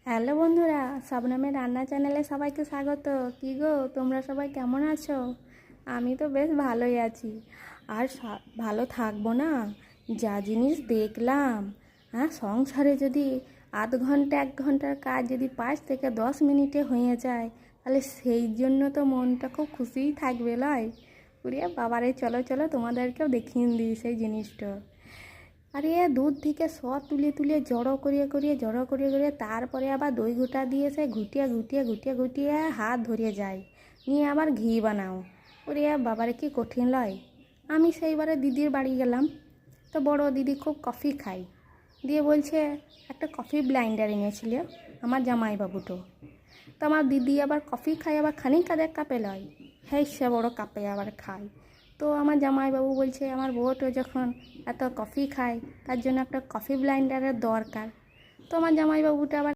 Hello বন্ধুরা, শবনমের রান্না চ্যানেলে সবাইকে স্বাগত। কি গো, তোমরা সবাই কেমন আছো? আমি তো বেশ ভালোই আছি। আর ভালো থাকবো না, যা জিনিস দেখলাম। হ্যাঁ, সংসারে যদি আধ ঘন্টা 1 ঘন্টার কাজ যদি 5 থেকে 10 মিনিটে হয়ে যায়, তাহলে সেই জন্য তো মনটা খুব খুশিই থাকবে লয়। উড়িয়ে বাবারে, চলো চলো তোমাদেরকেও দেখিয়ে দিই সেই জিনিসটা। আরে দুধ থেকে সব তুলে তুলে জড়ো করিয়ে তারপরে আবার দই ঘুটা দিয়ে সে ঘুটিয়ে হাত ধরিয়ে যায়, নিয়ে আবার ঘি বানাও। ওরে বাবারে, কি কঠিন লয়। আমি সেইবারে দিদির বাড়ি গেলাম, তো বড় দিদি খুব কফি খাই, দিয়ে বলছে একটা কফি ব্লাইন্ডার এনেছিল আমার জামাইবাবুটো। তো আমার দিদি আবার কফি খায়, আবার খানিক কাদের কাপে লয়, হ্যাঁ সে বড় কাপে আবার খায়। তো আমার জামাইবাবু বলছে আমার বউটো যখন এত কফি খায়, তার জন্য একটা কফি ব্লাইন্ডারের দরকার। তো আমার জামাইবাবুটা আবার